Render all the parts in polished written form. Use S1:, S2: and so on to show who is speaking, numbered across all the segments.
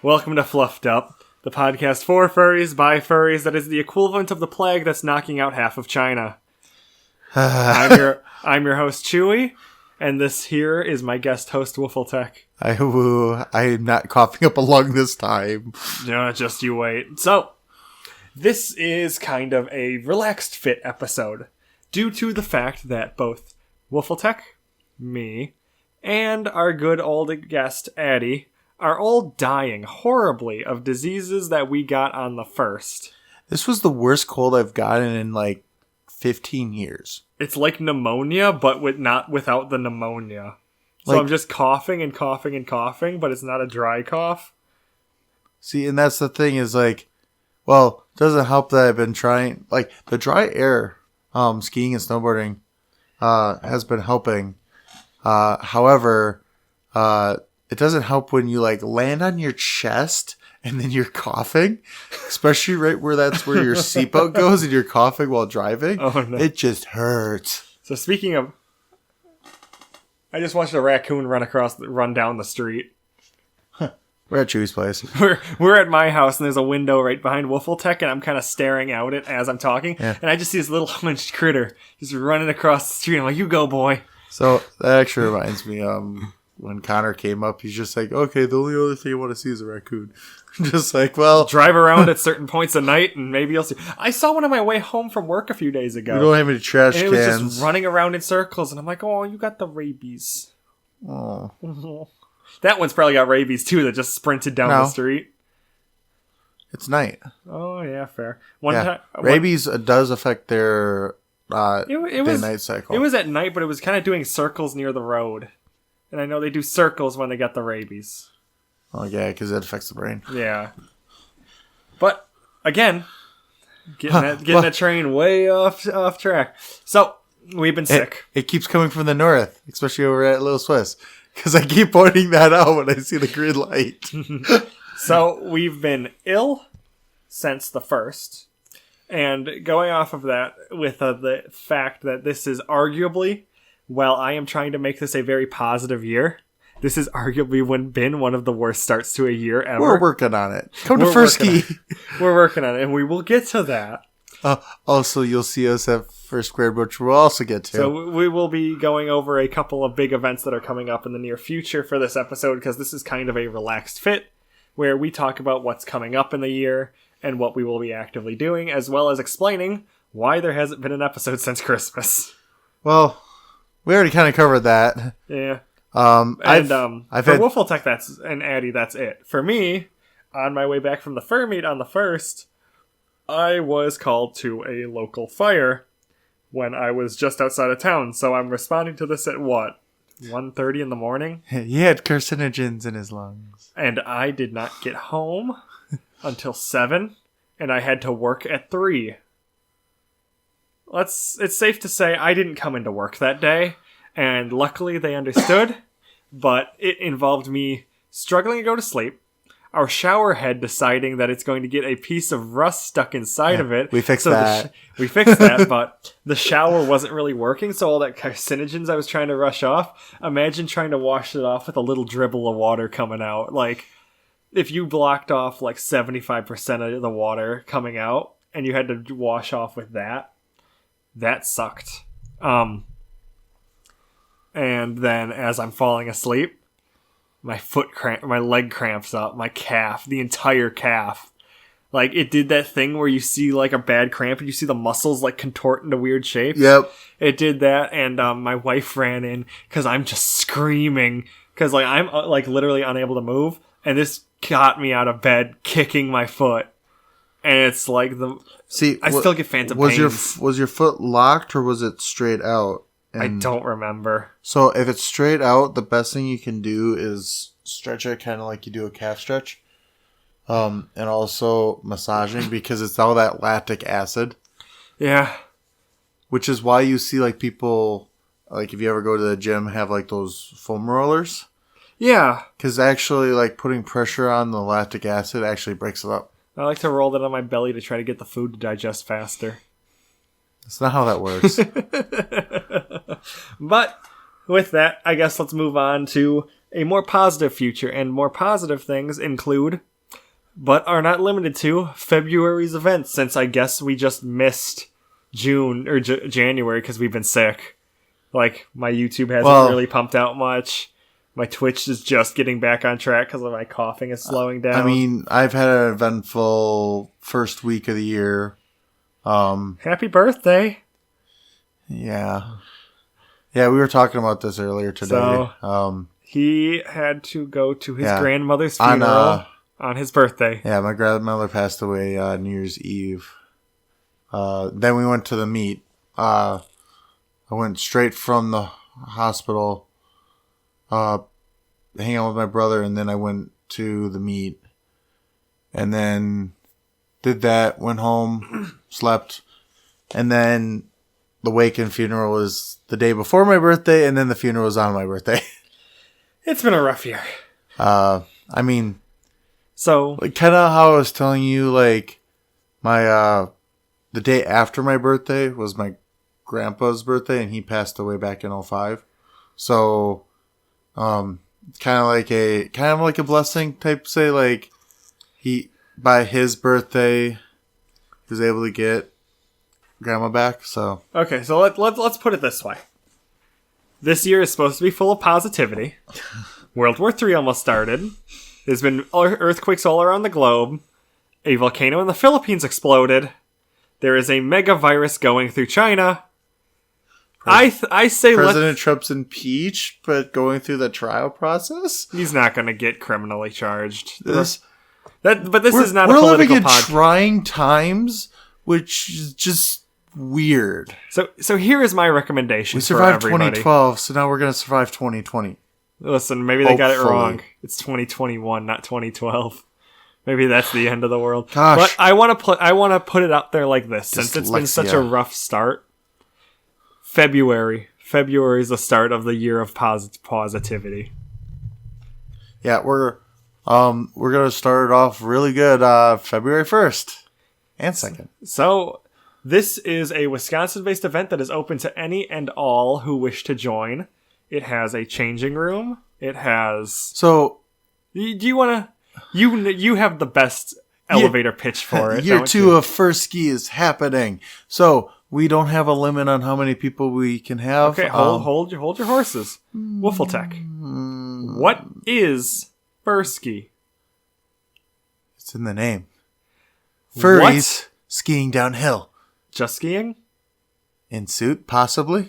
S1: Welcome to Fluffed Up, the podcast for furries by furries that is the equivalent of the plague that's knocking out half of China. I'm your host Chewy, and this here is my guest host Wolfeltech.
S2: I am not coughing up a lung this time.
S1: No, just you wait. So, this is kind of a relaxed fit episode, due to the fact that both Wolfeltech, me, and our good old guest Addie are all dying horribly of diseases that we got on the first.
S2: This was the worst cold I've gotten in like 15 years.
S1: It's like pneumonia, but without the pneumonia. So I'm just coughing and coughing and coughing, but it's not a dry cough.
S2: See, and that's the thing is like, well, it doesn't help that I've been trying, like the dry air, skiing and snowboarding, has been helping. However, it doesn't help when you like land on your chest and then you're coughing, especially right where that's where your seatbelt goes and you're coughing while driving. Oh, no. It just hurts.
S1: So speaking of, I just watched a raccoon run down the street.
S2: We're at Chewy's place.
S1: We're at my house and there's a window right behind Wolfeltech and I'm kind of staring out it as I'm talking. Yeah. And I just see this little hunched critter just running across the street. I'm like, you go, boy.
S2: So that actually reminds me, when Connor came up, he's just like, okay, the only other thing I want to see is a raccoon. Just like, well,
S1: drive around at certain points of night and maybe you'll see. I saw one on my way home from work a few days ago.
S2: We don't have any trash cans.
S1: It was just running around in circles and I'm like, oh, you got the rabies.
S2: Oh.
S1: That one's probably got rabies too that just sprinted down the street.
S2: It's night.
S1: Oh, yeah, fair.
S2: Rabies does affect their day-night cycle.
S1: It was at night, but it was kind of doing circles near the road. And I know they do circles when they get the rabies.
S2: Oh, yeah, because it affects the brain.
S1: Yeah. But, again, getting that train way off track. So, we've been sick.
S2: It keeps coming from the north, especially over at Little Swiss. Because I keep pointing that out when I see the green light.
S1: So, we've been ill since the first. And going off of that, with the fact that this is arguably, while I am trying to make this a very positive year, this has arguably been one of the worst starts to a year ever.
S2: We're working on it. Come to Furski.
S1: We're working on it, and we will get to that.
S2: Also, you'll see us at First Square, which we'll also get to.
S1: So we will be going over a couple of big events that are coming up in the near future for this episode, because this is kind of a relaxed fit, where we talk about what's coming up in the year and what we will be actively doing, as well as explaining why there hasn't been an episode since Christmas.
S2: Well, we already kind of covered that.
S1: Yeah.
S2: I've
S1: for Wolfeltech and Addie, that's it. For me, on my way back from the fur meet on the 1st, I was called to a local fire when I was just outside of town. So I'm responding to this at 1:30 in the morning?
S2: He had carcinogens in his lungs.
S1: And I did not get home until 7, and I had to work at 3. It's safe to say I didn't come into work that day, and luckily they understood, but it involved me struggling to go to sleep, our shower head deciding that it's going to get a piece of rust stuck inside of it.
S2: We fixed that.
S1: We fixed that, but the shower wasn't really working, so all that carcinogens I was trying to rush off, imagine trying to wash it off with a little dribble of water coming out. Like, if you blocked off like 75% of the water coming out, and you had to wash off with that sucked. And then as I'm falling asleep, my leg cramps up, my calf, the entire calf. Like, it did that thing where you see like a bad cramp and you see the muscles like contort into weird shapes.
S2: Yep.
S1: It did that, and my wife ran in because I'm just screaming because like I'm like literally unable to move, and this got me out of bed kicking my foot. And it's like I still get phantom pains.
S2: Was your foot locked or was it straight out?
S1: I don't remember.
S2: So if it's straight out, the best thing you can do is stretch it kind of like you do a calf stretch. And also massaging because it's all that lactic acid.
S1: Yeah.
S2: Which is why you see like people, like if you ever go to the gym, have like those foam rollers.
S1: Yeah.
S2: Because actually like putting pressure on the lactic acid actually breaks it up.
S1: I like to roll that on my belly to try to get the food to digest faster.
S2: That's not how that works.
S1: But with that, I guess let's move on to a more positive future. And more positive things include but are not limited to February's events, since I guess we just missed June or January because we've been sick. Like, my YouTube hasn't really pumped out much. My Twitch is just getting back on track because of my coughing is slowing down.
S2: I mean, I've had an eventful first week of the year.
S1: Happy birthday.
S2: Yeah. Yeah, we were talking about this earlier today.
S1: So, he had to go to his grandmother's funeral on his birthday.
S2: Yeah, my grandmother passed away New Year's Eve. Then we went to the meet. I went straight from the hospital, hang out with my brother, and then I went to the meet. And then did that, went home, slept, and then the wake and funeral was the day before my birthday, and then the funeral was on my birthday.
S1: It's been a rough year.
S2: I mean,
S1: so
S2: like, kind of how I was telling you, like, my the day after my birthday was my grandpa's birthday, and he passed away back in 2005. So, it's kind of like a blessing type. Say, like, he by his birthday, he was able to get grandma back. So
S1: okay, so let's put it this way. This year is supposed to be full of positivity. World War III almost started. There's been earthquakes all around the globe. A volcano in the Philippines exploded. There is a mega virus going through China. I say
S2: President Trump's impeached, but going through the trial process.
S1: He's not going to get criminally charged.
S2: This
S1: is not a political
S2: We're living in
S1: podcast.
S2: trying times, which is just weird.
S1: So here is my recommendation.
S2: We survived
S1: for everybody.
S2: 2012, so now we're going to survive 2020.
S1: Listen, maybe they got it wrong. It's 2021, not 2012. Maybe that's the end of the world.
S2: Gosh.
S1: But I want to put it out there like this, since it's been such a rough start. February is the start of the year of positivity.
S2: Yeah, we're gonna start it off really good February 1st and 2nd.
S1: So this is a Wisconsin-based event that is open to any and all who wish to join. It has a changing room. It has.
S2: So,
S1: do you want to? You have the best elevator pitch for it.
S2: Year 2 of Furski is happening. So we don't have a limit on how many people we can have.
S1: Okay, hold your horses. Wiffletech. What is Furski?
S2: It's in the name. Furries skiing downhill.
S1: Just skiing?
S2: In suit, possibly.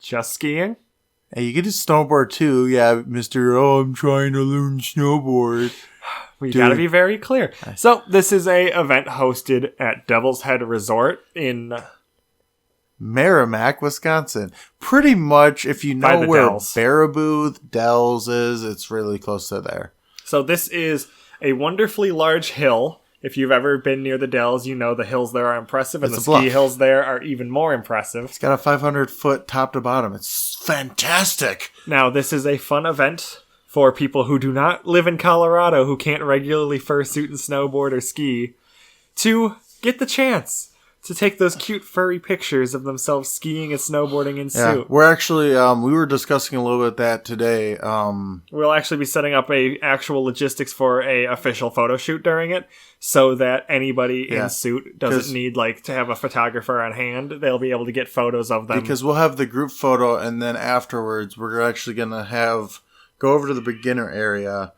S1: Just skiing?
S2: Hey, you get to snowboard too. Yeah, Mr. Oh, I'm trying to learn snowboard.
S1: We gotta be very clear. So this is a event hosted at Devil's Head Resort in
S2: Merrimack, Wisconsin. Pretty much, if you know where Baraboo Dells is, it's really close to there.
S1: So this is a wonderfully large hill. If you've ever been near the Dells, you know the hills there are impressive, and the ski hills there are even more impressive.
S2: It's got a 500-foot top to bottom. It's fantastic.
S1: Now, this is a fun event for people who do not live in Colorado, who can't regularly fursuit and snowboard or ski, to get the chance to take those cute furry pictures of themselves skiing and snowboarding in suit.
S2: We're actually, we were discussing a little bit that today.
S1: We'll actually be setting up a actual logistics for a official photo shoot during it, so that anybody in suit doesn't need to have a photographer on hand. They'll be able to get photos of them.
S2: Because we'll have the group photo, and then afterwards, we're actually going to go over to the beginner area,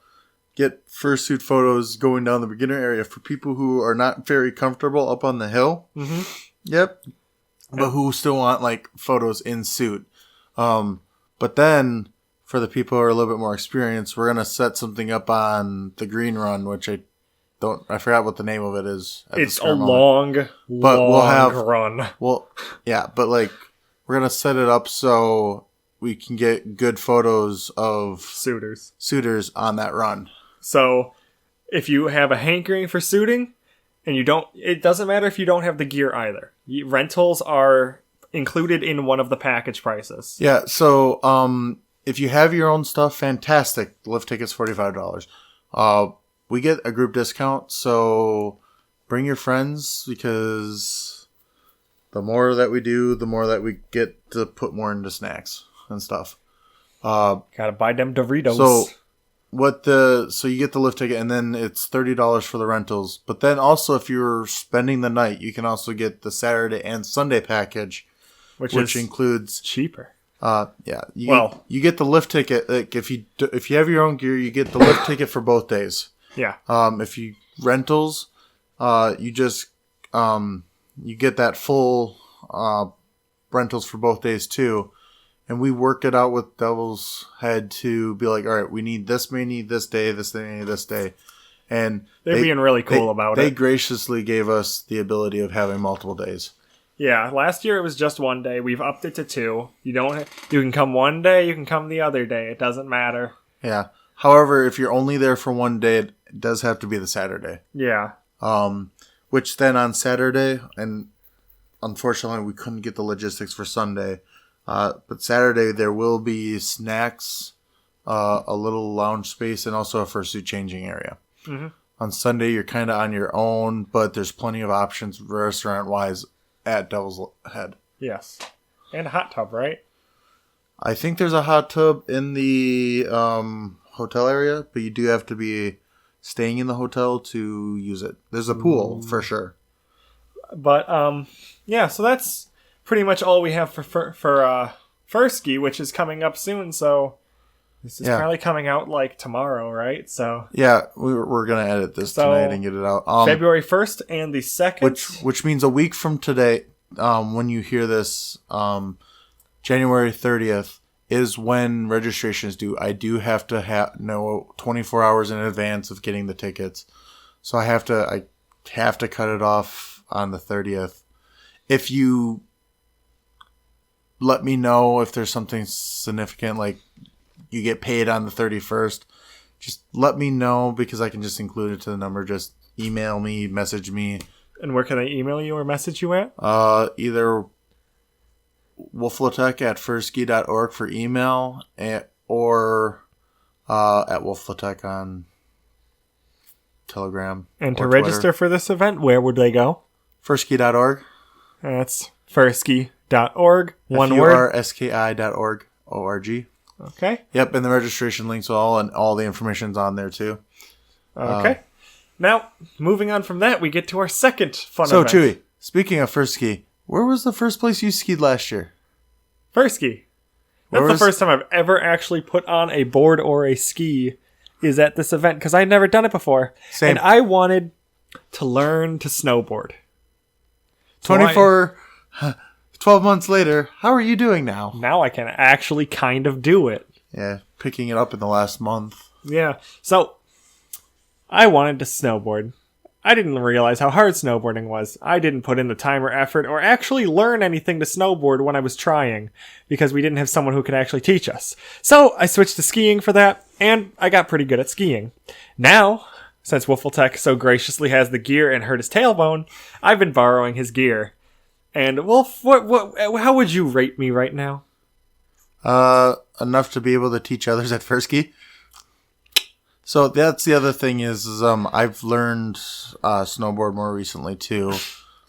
S2: get fursuit photos going down the beginner area for people who are not very comfortable up on the hill.
S1: Mm-hmm.
S2: Yep. But who still want photos in suit. But then for the people who are a little bit more experienced, we're going to set something up on the green run, which I forgot what the name of it is.
S1: It's a long run.
S2: Well, yeah, but we're going to set it up so we can get good photos of suitors on that run.
S1: So, if you have a hankering for suiting, and it doesn't matter if you don't have the gear either. Rentals are included in one of the package prices.
S2: Yeah, so, if you have your own stuff, fantastic. Lift ticket's $45. We get a group discount, so bring your friends, because the more that we do, the more that we get to put more into snacks and stuff.
S1: Gotta buy them Doritos.
S2: So, so you get the lift ticket, and then it's $30 for the rentals. But then also, if you're spending the night, you can also get the Saturday and Sunday package, which includes
S1: cheaper.
S2: You get the lift ticket. Like if you have your own gear, you get the lift ticket for both days.
S1: Yeah.
S2: If you rentals, you just you get that full rentals for both days too. And we work it out with Devil's Head to be like, all right, we need this many this day, this many this day. And
S1: they're being really cool about it.
S2: They graciously gave us the ability of having multiple days.
S1: Yeah, last year it was just 1 day. We've upped it to 2. You can come one day, you can come the other day. It doesn't matter.
S2: Yeah. However, if you're only there for 1 day, it does have to be the Saturday.
S1: Yeah.
S2: Which then on Saturday, and unfortunately we couldn't get the logistics for Sunday, but Saturday there will be snacks, a little lounge space, and also a fursuit changing area. Mm-hmm. On Sunday you're kind of on your own, but there's plenty of options restaurant-wise at Devil's Head.
S1: Yes. And a hot tub, right?
S2: I think there's a hot tub in the hotel area, but you do have to be staying in the hotel to use it. There's a pool, for sure.
S1: But, yeah, so that's pretty much all we have for Furski, which is coming up soon, so this is probably coming out, like, tomorrow, right? So
S2: yeah, we're going to edit this tonight and get it out.
S1: February 1st and the 2nd.
S2: Which means a week from today, when you hear this, January 30th is when registration is due. I do have to know 24 hours in advance of getting the tickets. So I have to cut it off on the 30th. If you let me know if there's something significant, like you get paid on the 31st, just let me know because I can just include it to the number. Just email me, message me.
S1: And where can I email you or message you at?
S2: Either wolflatech@furski.org for email or at wolflatech on Telegram.
S1: And to register for this event, where would they go?
S2: Furski.org.
S1: That's Furski.org. One word.
S2: Furski.org. O-R-G.
S1: Okay.
S2: Yep, and the registration links and all the information's on there too.
S1: Okay. Now, moving on from that, we get to our second fun
S2: event.
S1: So,
S2: Chewy, speaking of Furski, where was the first place you skied last year?
S1: Furski. That's the first time I've ever actually put on a board or a ski is at this event because I'd never done it before.
S2: Same.
S1: And I wanted to learn to snowboard.
S2: 12 months later, how are you doing now?
S1: Now I can actually kind of do it.
S2: Yeah, picking it up in the last month.
S1: Yeah. So, I wanted to snowboard. I didn't realize how hard snowboarding was. I didn't put in the time or effort or actually learn anything to snowboard when I was trying because we didn't have someone who could actually teach us. So I switched to skiing for that, and I got pretty good at skiing. Now, since Wolfletech so graciously has the gear and hurt his tailbone, I've been borrowing his gear. And Wolf, how would you rate me right now?
S2: Enough to be able to teach others at Furski. So that's the other thing is I've learned snowboard more recently too.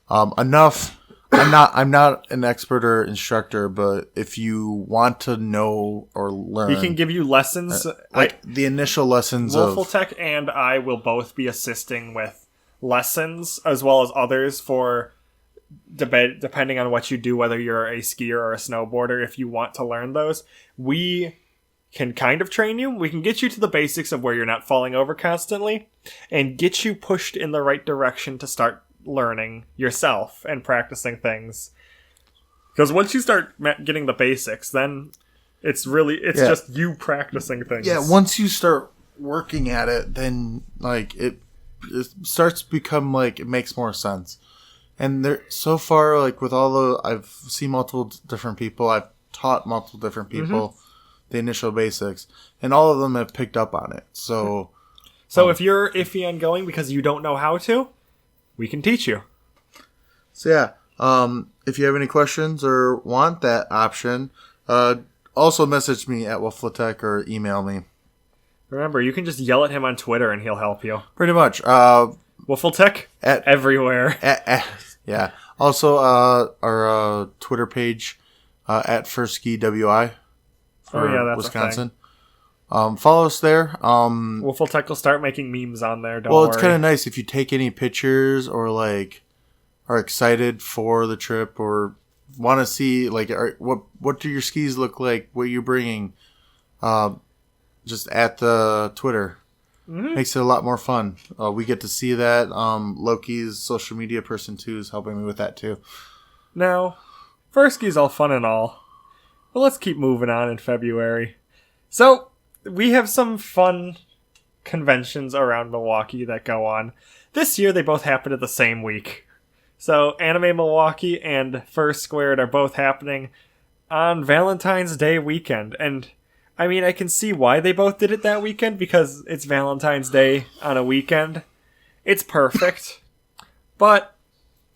S2: Enough. I'm not an expert or instructor, but if you want to know or learn,
S1: he can give you lessons.
S2: The initial lessons.
S1: Wolfletech and I will both be assisting with lessons as well as others for depending on what you do, whether you're a skier or a snowboarder. If you want to learn those, we can kind of train you. We can get you to the basics of where you're not falling over constantly and get you pushed in the right direction to start learning yourself and practicing things. Because once you start getting the basics, then it's just you practicing things.
S2: Yeah, once you start working at it, then like it starts to become like it makes more sense. And there so far, like with I've seen multiple different people, I've taught multiple different people. Mm-hmm. The initial basics, and all of them have picked up on it. So
S1: if you're iffy on going because you don't know how to, we can teach you.
S2: So yeah, if you have any questions or want that option, also message me at Wolfletech or email me.
S1: Remember, you can just yell at him on Twitter and he'll help you.
S2: Pretty much.
S1: Wolfletech everywhere.
S2: Yeah. Also, our Twitter page at Furski WI. For
S1: that's
S2: Wisconsin. follow us there.
S1: Wolfletech will start making memes on there. Don't
S2: well,
S1: worry.
S2: it's kind of nice if you take any pictures or like are excited for the trip or want to see like what do your skis look like? What you're bringing? Just at the Twitter. Mm-hmm. Makes it a lot more fun. We get to see that. Loki's social media person, too, is helping me with that, too.
S1: Now, Furski's all fun and all. But let's keep moving on in February. So, we have some fun conventions around Milwaukee that go on. This year, they both happen at the same week. So, Anime Milwaukee and First Squared are both happening on Valentine's Day weekend. And I mean, I can see why they both did it that weekend, because it's Valentine's Day on a weekend. It's perfect. But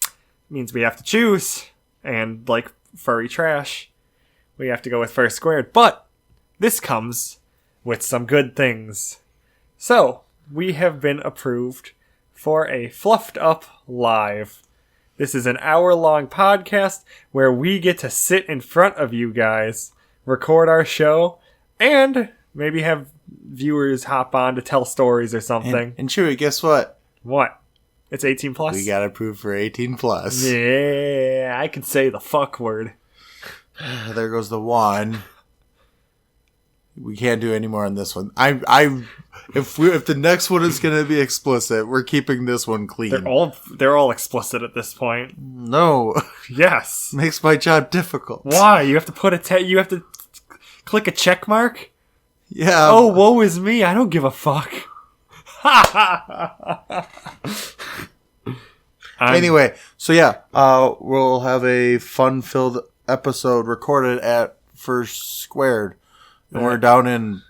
S1: it means we have to choose. And like furry trash, we have to go with First Squared. But this comes with some good things. So, we have been approved for a Fluffed Up Live. This is an hour-long podcast where we get to sit in front of you guys, record our show, and maybe have viewers hop on to tell stories or something.
S2: And Chewy, guess what?
S1: What? It's 18 plus?
S2: We got approved for 18 plus.
S1: Yeah, I can say the fuck word.
S2: There goes the one. We can't do any more on this one. If the next one is going to be explicit, we're keeping this one clean.
S1: They're all explicit at this point.
S2: No.
S1: Yes.
S2: Makes my job difficult.
S1: Why? You have to put you have to click a check mark?
S2: Yeah.
S1: Oh, woe is me. I don't give a fuck.
S2: Anyway, so yeah, we'll have a fun-filled episode recorded at First Squared. And we're down in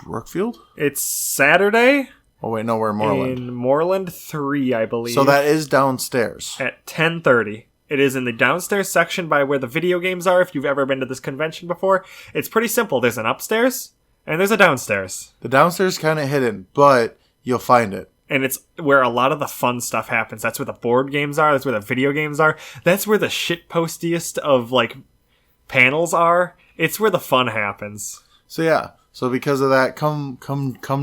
S2: Brookfield?
S1: It's Saturday.
S2: Oh, wait, no, we're in Moreland.
S1: In Moreland 3, I believe.
S2: So that is downstairs.
S1: At 10:30. It is in the downstairs section by where the video games are, if you've ever been to this convention before. It's pretty simple. There's an upstairs, and there's a downstairs.
S2: The downstairs is kind of hidden, but you'll find it.
S1: And it's where a lot of the fun stuff happens. That's where the board games are. That's where the video games are. That's where the shitpostiest of, like, panels are. It's where the fun happens.
S2: So yeah. So because of that, come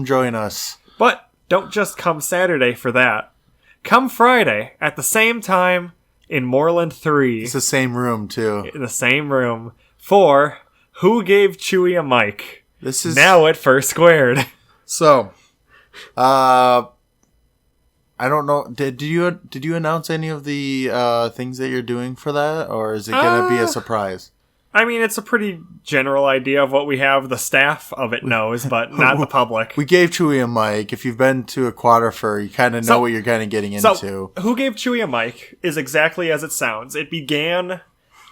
S2: join us.
S1: But don't just come Saturday for that. Come Friday at the same time in Moreland 3.
S2: It's the same room, too.
S1: In the same room. For Who Gave Chewy a Mic?
S2: This is
S1: now at First Squared.
S2: So, I don't know. Did you announce any of the things that you're doing for that, or is it gonna be a surprise?
S1: I mean, it's a pretty general idea of what we have. The staff of it knows, but not the public.
S2: We gave Chewy a mic. If you've been to a Quadrifer, you kind of know what you're kind of getting into.
S1: So, Who Gave Chewy a Mic is exactly as it sounds. It began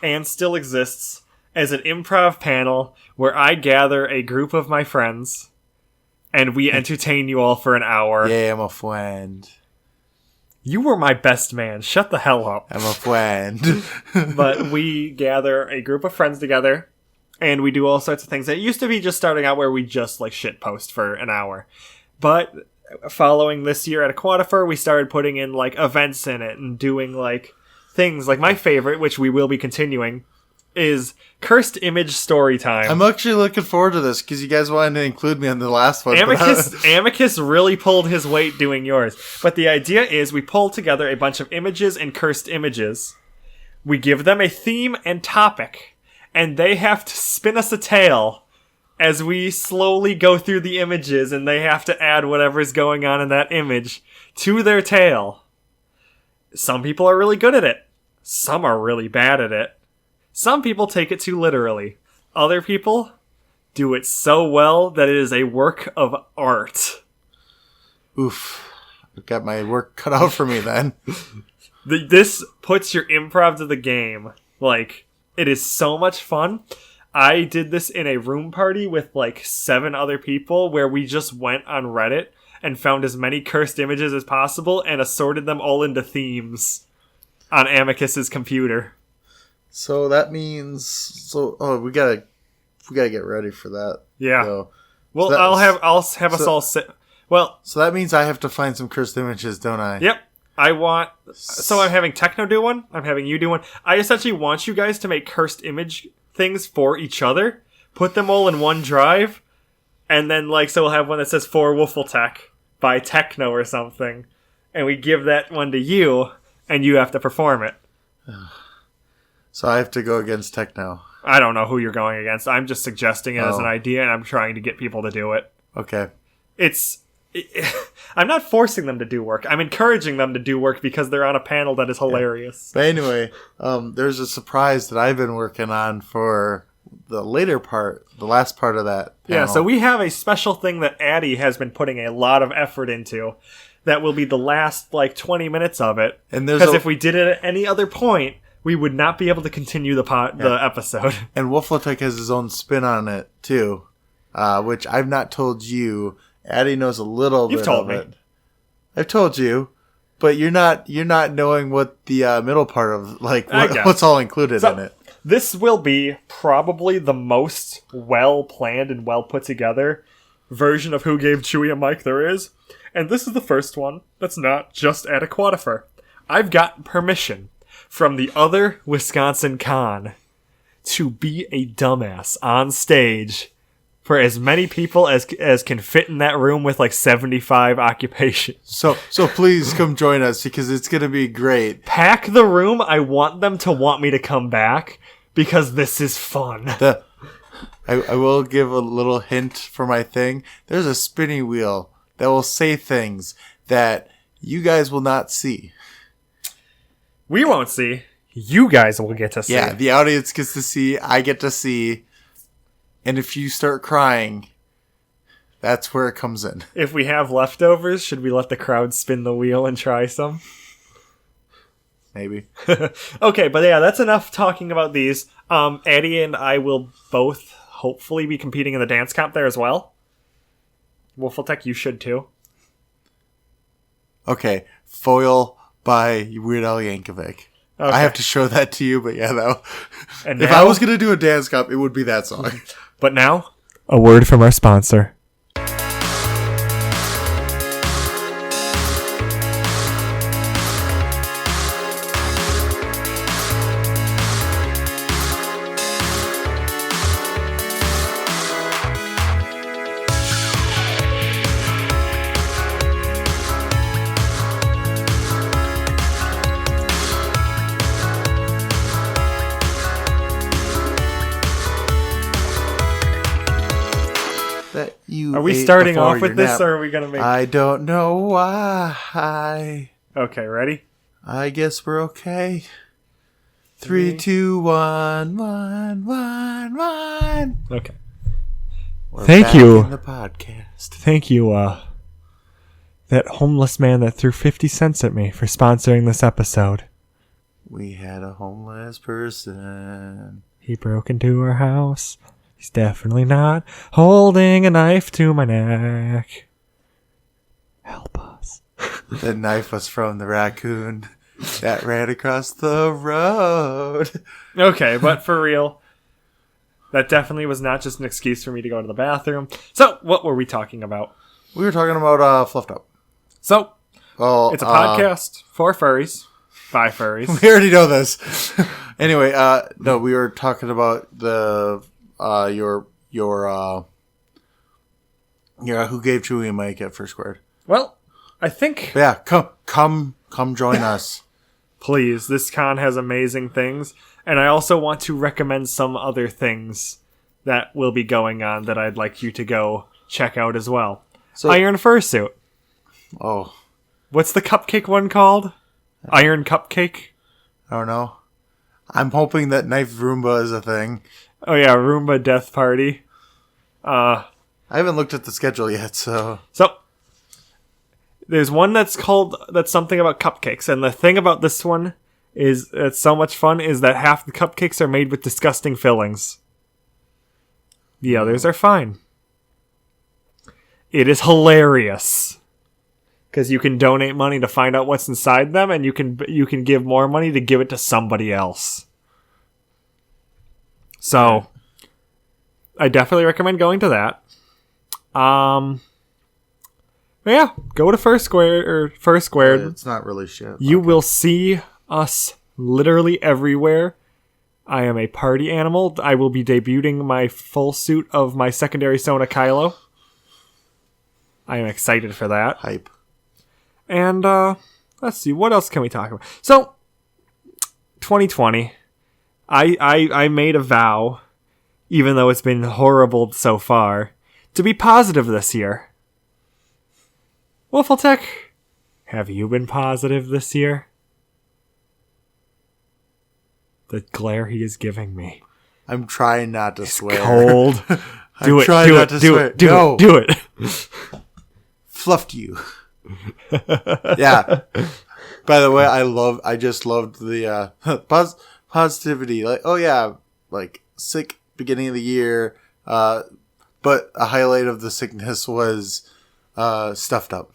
S1: and still exists as an improv panel where I gather a group of my friends and we entertain you all for an hour.
S2: Yeah, I'm a friend.
S1: You were my best man. Shut the hell up.
S2: I'm a friend.
S1: But we gather a group of friends together, and we do all sorts of things. It used to be just starting out where we just, like, shitpost for an hour. But following this year at Aquatifer, we started putting in, like, events in it and doing, like, things. Like, my favorite, which we will be continuing, is Cursed Image Storytime.
S2: I'm actually looking forward to this because you guys wanted to include me on the last one.
S1: Amicus really pulled his weight doing yours. But the idea is we pull together a bunch of images and cursed images. We give them a theme and topic, and they have to spin us a tale as we slowly go through the images, and they have to add whatever's going on in that image to their tale. Some people are really good at it. Some are really bad at it. Some people take it too literally. Other people do it so well that it is a work of art.
S2: Oof. I've got my work cut out for me then.
S1: This puts your improv to the game. Like, it is so much fun. I did this in a room party with like 7 other people where we just went on Reddit and found as many cursed images as possible and assorted them all into themes on Amicus's computer.
S2: So that means we gotta get ready for that.
S1: Yeah.
S2: So,
S1: well, I'll have us all sit. Well,
S2: so that means I have to find some cursed images, don't I?
S1: Yep. So I'm having Techno do one. I'm having you do one. I essentially want you guys to make cursed image things for each other, put them all in one drive, And then, like, so we'll have one that says for Wuffletech by Techno or something. And we give that one to you, and you have to perform it.
S2: So I have to go against Techno.
S1: I don't know who you're going against. I'm just suggesting it as an idea, and I'm trying to get people to do it.
S2: Okay.
S1: I'm not forcing them to do work. I'm encouraging them to do work because they're on a panel that is hilarious.
S2: But anyway, there's a surprise that I've been working on for the later part, the last part of that panel.
S1: Yeah, so we have a special thing that Addie has been putting a lot of effort into that will be the last, 20 minutes of it. Because if we did it at any other point, we would not be able to continue the episode.
S2: And Wuffletech has his own spin on it, too, which I've not told you. Addie knows a little bit of it. I've told you, but you're not knowing what the middle part of what's all included in it.
S1: This will be probably the most well planned and well put together version of Who Gave Chewie a Mic there is, and this is the first one that's not just at Aquatifer. I've gotten permission from the other Wisconsin con to be a dumbass on stage for as many people as can fit in that room with 75 occupations. So
S2: please come join us because it's going to be great.
S1: Pack the room. I want them to want me to come back because this is fun.
S2: I will give a little hint for my thing. There's a spinning wheel that will say things that you guys will not see.
S1: We won't see. You guys will get to see.
S2: Yeah, the audience gets to see. I get to see. And if you start crying, that's where it comes in.
S1: If we have leftovers, should we let the crowd spin the wheel and try some?
S2: Maybe.
S1: Okay, but yeah, that's enough talking about these. Addie and I will both hopefully be competing in the dance comp there as well. Wuffletech, you should too.
S2: Okay, Foil by Weird Al Yankovic. Okay. I have to show that to you, but yeah, if I was going to do a dance comp, it would be that song.
S1: But now, a word from our sponsor. Are we starting off with this, or are we going to make...
S2: I don't know why.
S1: Okay, ready?
S2: I guess we're okay. 3, 2, 1, 1, 1, 1.
S1: Okay.
S2: Thank you. In the podcast.
S1: Thank you, that homeless man that threw 50 cents at me for sponsoring this episode.
S2: We had a homeless person.
S1: He broke into our house. He's definitely not holding a knife to my neck. Help us.
S2: The knife was from the raccoon that ran across the road.
S1: Okay, but for real, that definitely was not just an excuse for me to go to the bathroom. So, what were we talking about?
S2: We were talking about Fluffed Up.
S1: So, it's a podcast for furries, by furries.
S2: We already know this. Anyway, no, we were talking about the... your Who Gave Chewie a Mic at First Squared.
S1: Well, I think...
S2: Yeah, come join us.
S1: Please, this con has amazing things, and I also want to recommend some other things that will be going on that I'd like you to go check out as well. So, Iron Fursuit.
S2: Oh.
S1: What's the cupcake one called? Iron Cupcake?
S2: I don't know. I'm hoping that Knife Roomba is a thing.
S1: Oh yeah, Roomba Death Party.
S2: I haven't looked at the schedule yet, so...
S1: So, there's one that's something about cupcakes, and the thing about this one is it's so much fun is that half the cupcakes are made with disgusting fillings. The others are fine. It is hilarious. Because you can donate money to find out what's inside them, and you can give more money to give it to somebody else. So, I definitely recommend going to that. But yeah, go to First Squared.
S2: It's not really shit.
S1: You will see us literally everywhere. I am a party animal. I will be debuting my full suit of my secondary Sona Kylo. I am excited for that.
S2: Hype.
S1: And let's see, what else can we talk about? So, 2020, I made a vow, even though it's been horrible so far, to be positive this year. Wolfeltech, have you been positive this year? The glare he is giving me.
S2: I'm trying not to swear.
S1: Cold. Do it. Do it.
S2: Fluffed you. Yeah. By the way, I just loved the positivity. Like, oh yeah, like sick beginning of the year. But a highlight of the sickness was stuffed up.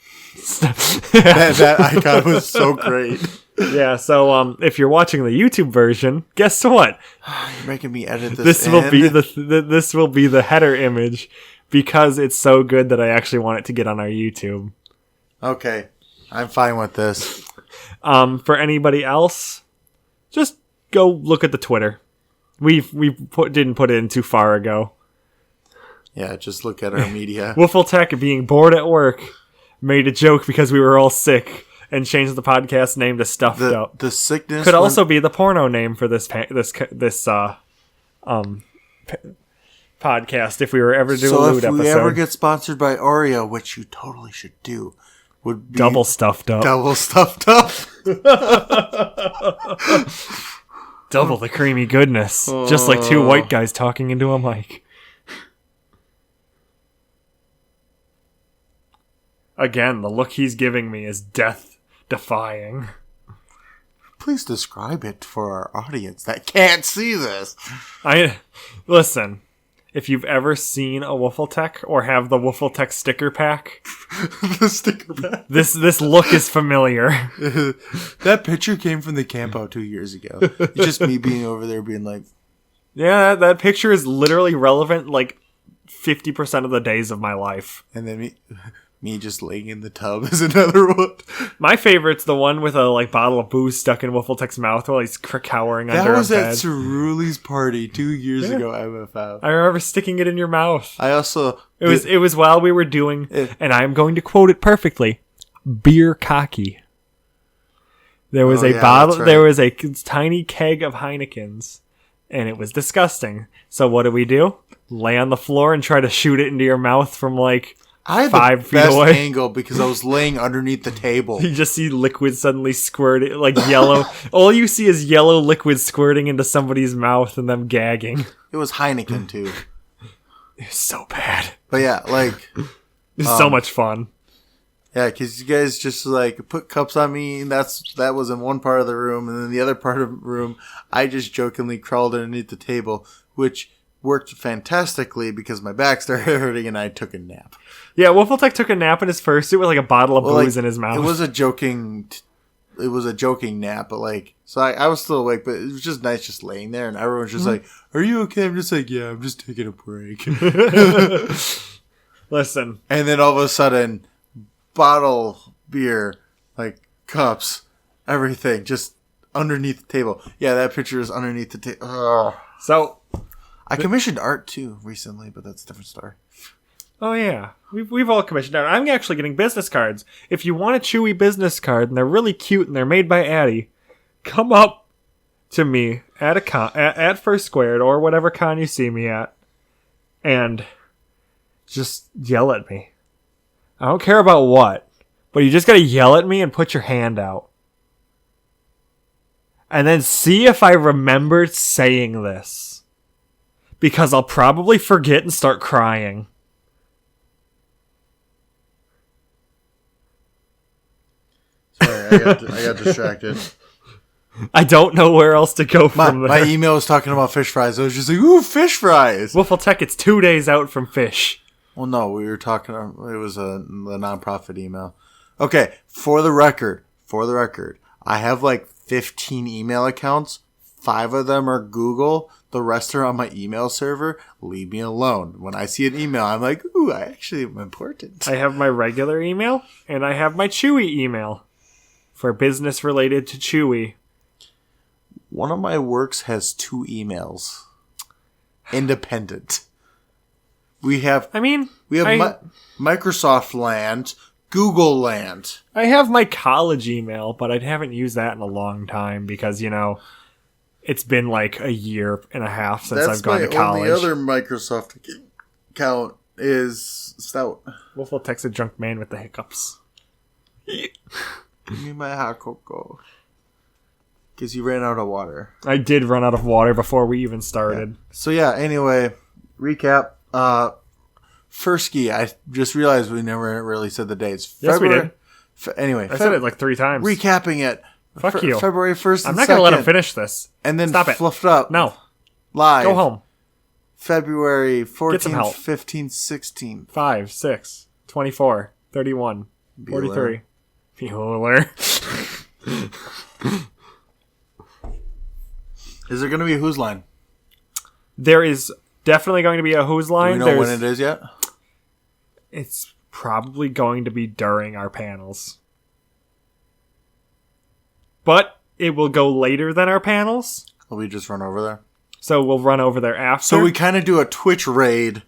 S2: that icon was so great.
S1: Yeah, so if you're watching the YouTube version, guess what?
S2: You're making me edit this.
S1: This will be this will be the header image because it's so good that I actually want it to get on our YouTube.
S2: Okay, I'm fine with this.
S1: For anybody else, just go look at the Twitter. We didn't put it in too far ago.
S2: Yeah, just look at our media.
S1: Wolfeltech, being bored at work, made a joke because we were all sick and changed the podcast name to Stuffed Up.
S2: The sickness
S1: could also be the porno name for this podcast if we were ever to do a lewd episode.
S2: So if we ever get sponsored by Oreo, which you totally should do, would be
S1: double stuffed up.
S2: Double stuffed up.
S1: Double the creamy goodness. Just like two white guys talking into a mic. Again, the look he's giving me is death-defying.
S2: Please describe it for our audience that can't see this.
S1: Listen, if you've ever seen a Wolfeltech or have the Wolfeltech sticker pack,
S2: the sticker pack.
S1: This look is familiar.
S2: That picture came from the campo 2 years ago. It's just me being over there being like,
S1: yeah, that picture is literally relevant like 50% of the days of my life.
S2: And then me just laying in the tub is another one.
S1: My favorite's the one with a bottle of booze stuck in Wolfeltech's mouth while he's cowering under a bed.
S2: That was at Cerule's party 2 years ago, MFF.
S1: I remember sticking it in your mouth.
S2: I also...
S1: It was while we were doing, and I'm going to quote it perfectly, beer cocky. There was a bottle, right. There was a tiny keg of Heineken's, and it was disgusting. So what do? Lay on the floor and try to shoot it into your mouth from
S2: I had
S1: 5 feet
S2: the best
S1: away.
S2: Angle because I was laying underneath the table.
S1: You just see liquid suddenly squirting, yellow. All you see is yellow liquid squirting into somebody's mouth and them gagging.
S2: It was Heineken too.
S1: It was so bad.
S2: But yeah,
S1: it's so much fun.
S2: Yeah, because you guys just put cups on me, and that was in one part of the room, and then the other part of the room, I just jokingly crawled underneath the table, which worked fantastically because my back started hurting and I took a nap.
S1: Yeah, Wolfeltech took a nap in his fursuit with a bottle of booze in his mouth.
S2: It was a joking nap, but so I was still awake, but it was just nice just laying there, and everyone's just like, "Are you okay?" I'm just like, "Yeah, I'm just taking a break."
S1: Listen,
S2: and then all of a sudden, bottle beer, cups, everything, just underneath the table. Yeah, that picture is underneath the table.
S1: So
S2: I commissioned art too recently, but that's a different story.
S1: Oh yeah, we've all commissioned art. I'm actually getting business cards. If you want a Chewy business card and they're really cute and they're made by Addie, come up to me at at First Squared or whatever con you see me at, and just yell at me. I don't care about what, but you just gotta yell at me and put your hand out, and then see if I remember saying this, because I'll probably forget and start crying.
S2: Sorry, I got distracted.
S1: I don't know where else to go from there.
S2: My email was talking about fish fries. I was just like, ooh, fish fries.
S1: Wolfeltech, it's 2 days out from fish.
S2: Well, no, we were talking, it was a nonprofit email. Okay, for the record, I have 15 email accounts. 5 of them are Google. The rest are on my email server. Leave me alone. When I see an email, I'm like, ooh, I actually am important.
S1: I have my regular email, and I have my Chewy email for business related to Chewy.
S2: One of my works has 2 emails. Independent. We have...
S1: I mean,
S2: We have Microsoft Land, Google Land.
S1: I have my college email, but I haven't used that in a long time because, it's been like a year and a half since I've gone to college.
S2: That's my only other Microsoft account is Stout.
S1: Wolf will text a drunk man with the hiccups.
S2: Give me my hot cocoa. Because you ran out of water.
S1: I did run out of water before we even started.
S2: Yeah. So anyway, recap. Furski, I just realized we never really said the dates.
S1: Yes, we did.
S2: Anyway.
S1: I said it like 3 times.
S2: Recapping it.
S1: Fuck you.
S2: February 1st and
S1: I'm not going to let him finish this.
S2: And then
S1: Stop it.
S2: Fluffed Up.
S1: No.
S2: Live.
S1: Go home.
S2: February 14th,
S1: help.
S2: 15th, 16th.
S1: 5, 6, 24, 31, 43. Bueller.
S2: Is there going to be a Who's Line?
S1: There is definitely going to be a Who's Line.
S2: Do we know when it is yet?
S1: It's probably going to be during our panels. But it will go later than our panels.
S2: Will we just run over there?
S1: So we'll run over there after.
S2: So we kind of do a Twitch raid.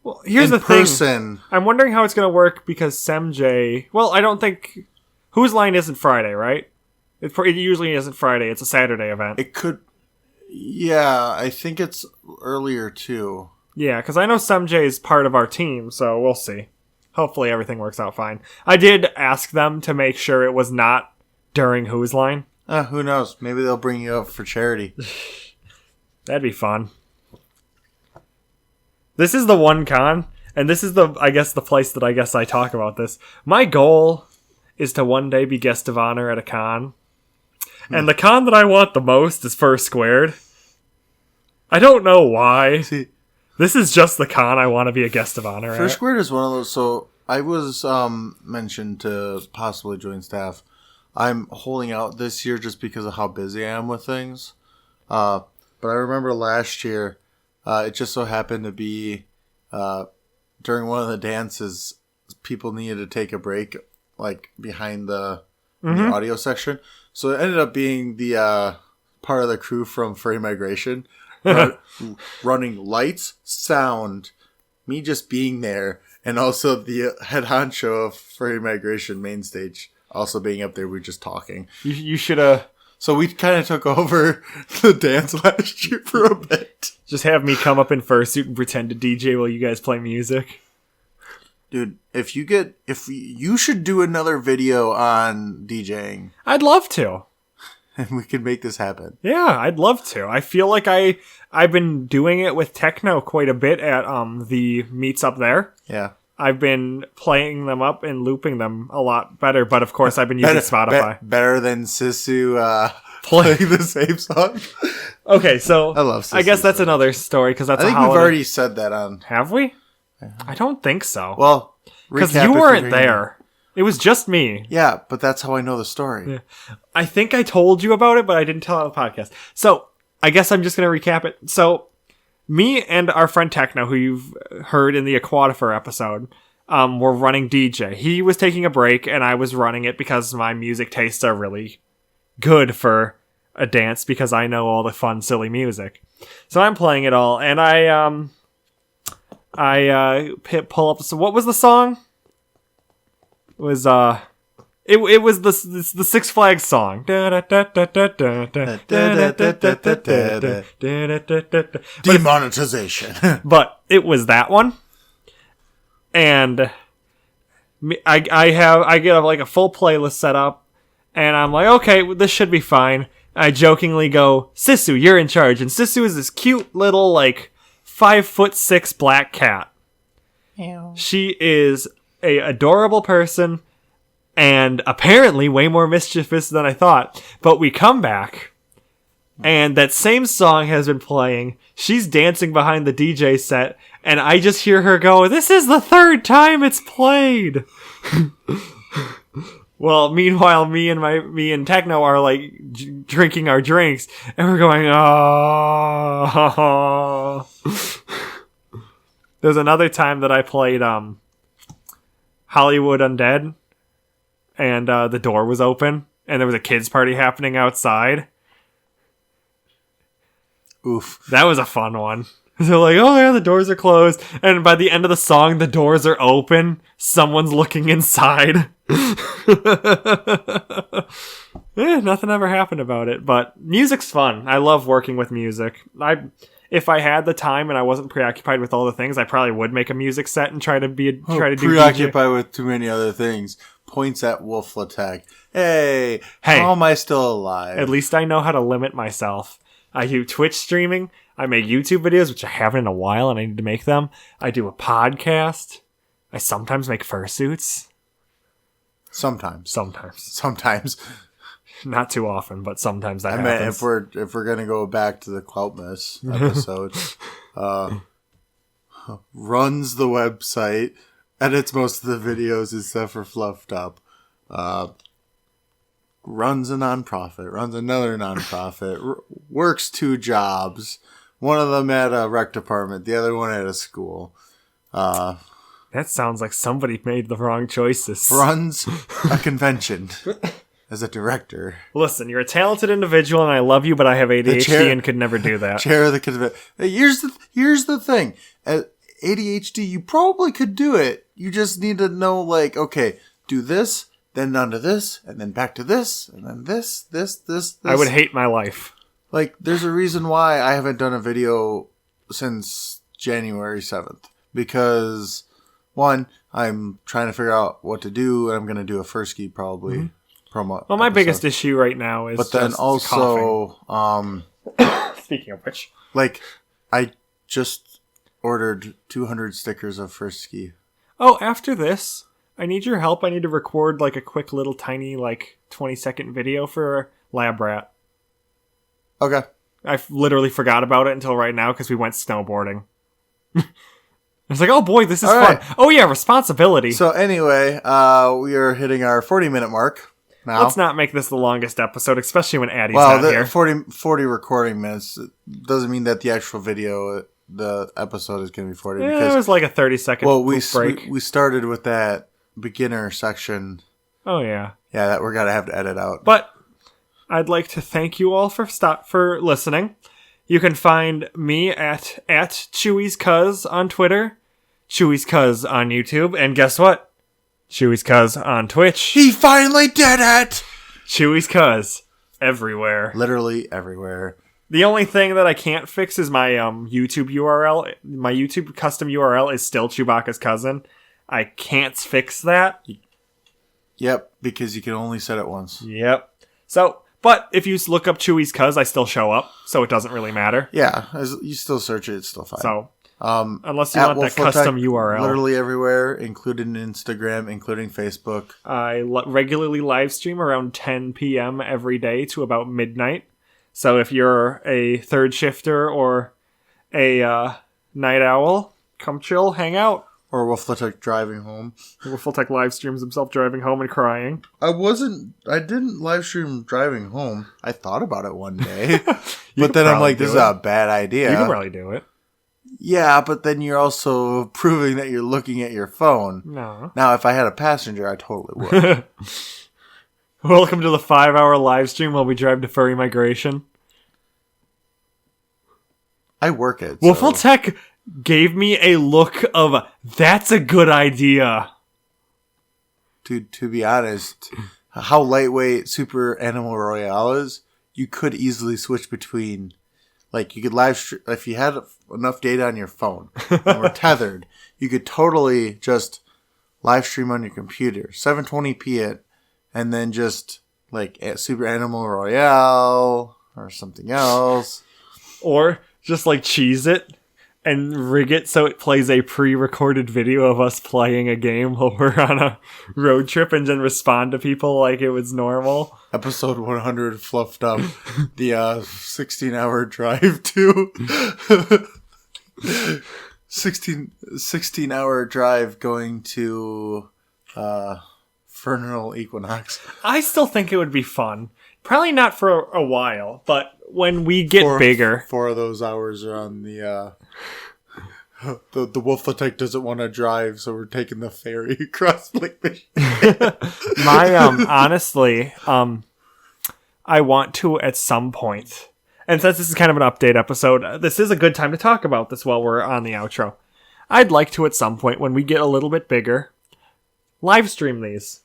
S1: Well, here's the thing. I'm wondering how it's going to work because SemJ... Well, I don't think... Who's Line isn't Friday, right? It usually isn't Friday. It's a Saturday event.
S2: It could... Yeah, I think it's earlier, too.
S1: Yeah, because I know SemJ is part of our team, so we'll see. Hopefully everything works out fine. I did ask them to make sure it was not during Who's Line.
S2: Who knows? Maybe they'll bring you up for charity.
S1: That'd be fun. This is the one con, and this is the place that I talk about this. My goal is to one day be guest of honor at a con. And the con that I want the most is First Squared. I don't know why.
S2: See,
S1: this is just the con I want to be a guest of honor at.
S2: First Squared is one of those, so I was mentioned to possibly join staff. I'm holding out this year just because of how busy I am with things. But I remember last year, it just so happened to be during one of the dances, people needed to take a break, like behind the audio section. So it ended up being the part of the crew from Furry Migration running lights, sound, me just being there, and also the head honcho of Furry Migration main stage. Also being up there, we're just talking.
S1: You should have...
S2: So we kind of took over the dance last year for a bit.
S1: Just have me come up in fursuit and pretend to DJ while you guys play music.
S2: Dude, you should do another video on DJing.
S1: I'd love to.
S2: And we could make this happen.
S1: Yeah, I'd love to. I feel like I've been doing it with techno quite a bit at the meets up there.
S2: Yeah.
S1: I've been playing them up and looping them a lot better, but of course I've been using Spotify.
S2: Better than Sisu playing the same song.
S1: Okay, so
S2: I love Sisu.
S1: I guess that's another story because that's
S2: I think we've already said that on.
S1: Have we? I don't think so.
S2: Well,
S1: because you weren't there. It was just me.
S2: Yeah, but that's how I know the story.
S1: Yeah. I think I told you about it, but I didn't tell it on the podcast. So I guess I'm just going to recap it. So me and our friend Techno, who you've heard in the Aquatifer episode, were running DJ. He was taking a break, and I was running it because my music tastes are really good for a dance because I know all the fun, silly music. So I'm playing it all, and I pull up. So what was the song? It was it was the Six Flags song.
S2: Demonetization.
S1: But it was that one, and I get like a full playlist set up, and I'm like, okay, this should be fine. I jokingly go, Sisu, you're in charge, and Sisu is this cute little like 5'6" black cat.
S2: Ew.
S1: She is a adorable person and apparently way more mischievous than I thought. But we come back and that same song has been playing. She's dancing behind the DJ set and I just hear her go, "This is the 3rd time it's played." Well, meanwhile, me and Techno are like drinking our drinks and we're going, oh. There's another time that I played Hollywood Undead, and the door was open, and there was a kids' party happening outside.
S2: Oof.
S1: That was a fun one. They're like, oh yeah, the doors are closed. And by the end of the song, the doors are open. Someone's looking inside. Nothing ever happened about it. But music's fun. I love working with music. If I had the time and I wasn't preoccupied with all the things, I probably would make a music set and try to do
S2: preoccupied
S1: DJ.
S2: with too many other things. Points at Wolf Attack. Hey, how am I still alive?
S1: At least I know how to limit myself. I do Twitch streaming. I make YouTube videos, which I haven't in a while, and I need to make them. I do a podcast. I sometimes make fursuits.
S2: Sometimes.
S1: Not too often, but sometimes that happens.
S2: If we're gonna go back to the Cloutmas episode, runs the website, edits most of the videos except for Fluffed Up. Runs a nonprofit, runs another nonprofit, works 2 jobs. One of them at a rec department, the other one at a school.
S1: That sounds like somebody made the wrong choices.
S2: Runs a convention as a director.
S1: Listen, you're a talented individual and I love you, but I have ADHD and could never do that.
S2: Chair of the convention. Here's the thing. At ADHD, you probably could do it. You just need to know, like, okay, do this, then on to this, and then back to this, and then this.
S1: I would hate my life.
S2: Like, there's a reason why I haven't done a video since January 7th. Because, one, I'm trying to figure out what to do, and I'm going to do a Furski probably promo.
S1: Well, my biggest issue right now is
S2: but then
S1: just
S2: also,
S1: speaking of which,
S2: like, I just ordered 200 stickers of Furski.
S1: Oh, after this, I need your help. I need to record, like, a quick little tiny, like, 20-second video for Lab Rat.
S2: Okay.
S1: I literally forgot about it until right now because we went snowboarding. I was like, oh boy, this is fun.
S2: Right.
S1: Oh yeah, responsibility.
S2: So anyway, we are hitting our 40-minute mark now.
S1: Let's not make this the longest episode, especially when Addie's not here.
S2: 40 recording minutes doesn't mean that the actual video, the episode is going to be 40.
S1: Yeah,
S2: because,
S1: it was like a 30-second break.
S2: We started with that beginner section.
S1: Oh yeah.
S2: Yeah, that we're going to have to edit out.
S1: But I'd like to thank you all for listening. You can find me at Chewy's Cuz on Twitter, Chewy's Cuz on YouTube, and guess what? Chewy's Cuz on Twitch.
S2: He finally did it!
S1: Chewy's Cuz everywhere.
S2: Literally everywhere.
S1: The only thing that I can't fix is my YouTube URL. My YouTube custom URL is still Chewbacca's cousin. I can't fix that.
S2: Yep, because you can only set it once.
S1: Yep. So, but if you look up Chewy's Cuz, I still show up, so it doesn't really matter.
S2: Yeah, you still search it, it's still fine.
S1: So, unless you want that custom URL.
S2: Literally everywhere, including Instagram, including Facebook.
S1: I regularly live stream around 10 p.m. every day to about midnight. So if you're a third shifter or a night owl, come chill, hang out.
S2: Or Wolfletech driving home.
S1: Wolfletech live streams himself driving home and crying.
S2: I didn't live stream driving home. I thought about it one day. But then I'm like, this is a bad idea.
S1: You can probably do it.
S2: Yeah, but then you're also proving that you're looking at your phone.
S1: No.
S2: Now, if I had a passenger, I totally would.
S1: Welcome to the 5-hour live stream while we drive to Furry Migration.
S2: I work it.
S1: Wolfletech gave me a look of, that's a good idea.
S2: To be honest, how lightweight Super Animal Royale is, you could easily switch between, like, you could live stream, if you had enough data on your phone and were tethered, you could totally just live stream on your computer, 720p it, and then just, like, Super Animal Royale or something else.
S1: Or just, like, cheese it and rig it so it plays a pre-recorded video of us playing a game while we're on a road trip and then respond to people like it was normal.
S2: Episode 100 Fluffed Up. The 16-hour drive to... 16-hour drive going to Vernal Equinox.
S1: I still think it would be fun. Probably not for a while, but when we get bigger...
S2: 4 of those hours are on the Wolfletech doesn't want to drive, so we're taking the ferry across Lake Michigan.
S1: My, honestly, I want to, at some point, And since this is kind of an update episode, this is a good time to talk about this while we're on the outro. I'd like to, at some point, when we get a little bit bigger, live stream these.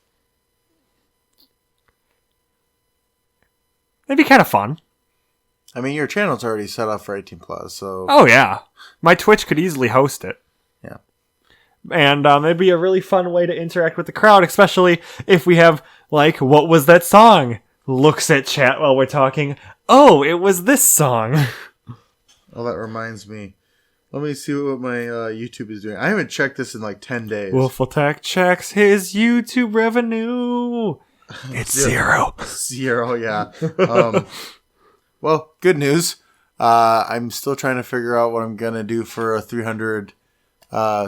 S1: It'd be kind of fun.
S2: I mean, your channel's already set up for 18+, so...
S1: Oh, yeah. My Twitch could easily host it.
S2: Yeah.
S1: And it'd be a really fun way to interact with the crowd, especially if we have, like, what was that song? Looks at chat while we're talking. Oh, it was this song.
S2: Oh, that reminds me. Let me see what my YouTube is doing. I haven't checked this in like 10 days.
S1: Wolfletech checks his YouTube revenue. It's zero.
S2: Zero, yeah. Well, good news. I'm still trying to figure out what I'm going to do for a 300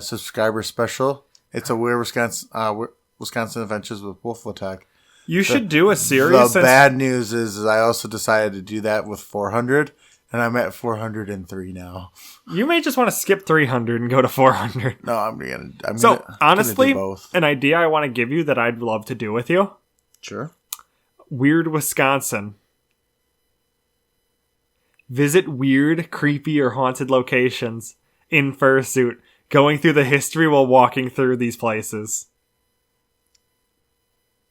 S2: subscriber special. It's a Weird Wisconsin Adventures with Wolfletech.
S1: You should do a series.
S2: The bad news is I also decided to do that with 400, and I'm at 403 now.
S1: You may just want to skip 300 and go to 400.
S2: No, I'm
S1: honestly,
S2: gonna do both.
S1: An idea I want to give you that I'd love to do with you.
S2: Sure.
S1: Weird Wisconsin. Visit weird, creepy, or haunted locations in fursuit, going through the history while walking through these places.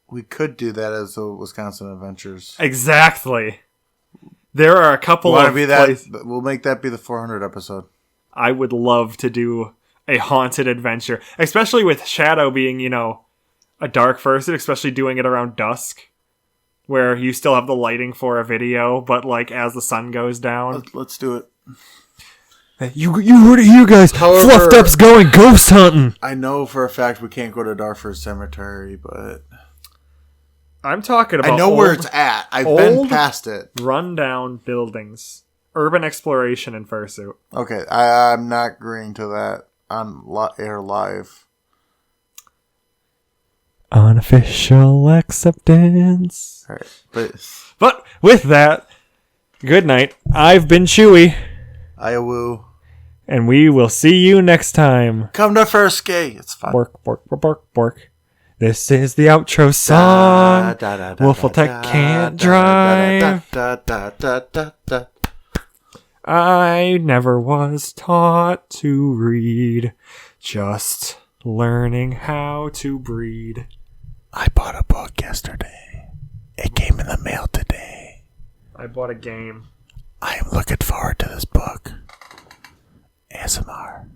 S2: We could do that as the Wisconsin Adventures.
S1: Exactly. There are a couple of
S2: places. We'll make that be the 400 episode.
S1: I would love to do a haunted adventure, especially with Shadow being, a dark fursuit, especially doing it around dusk, where you still have the lighting for a video, but like as the sun goes down.
S2: Let's do it.
S1: You heard it here, guys.
S2: However,
S1: Fluffed Up's going ghost hunting.
S2: I know for a fact we can't go to Darfur Cemetery, but...
S1: I'm talking about
S2: I know where it's at. I've been past it.
S1: Rundown buildings. Urban exploration in fursuit.
S2: Okay, I'm not agreeing to that on air live.
S1: Unofficial acceptance.
S2: All right,
S1: but with that, good night. I've been Chewy.
S2: Iowoo.
S1: And we will see you next time.
S2: Come to Furski. It's fun.
S1: Bork, bork, bork, bork, bork. This is the outro song. Wolfletech can't drive. I never was taught to read. Just learning how to breed.
S2: I bought a book yesterday. It came in the mail today.
S1: I bought a game.
S2: I am looking forward to this book. ASMR.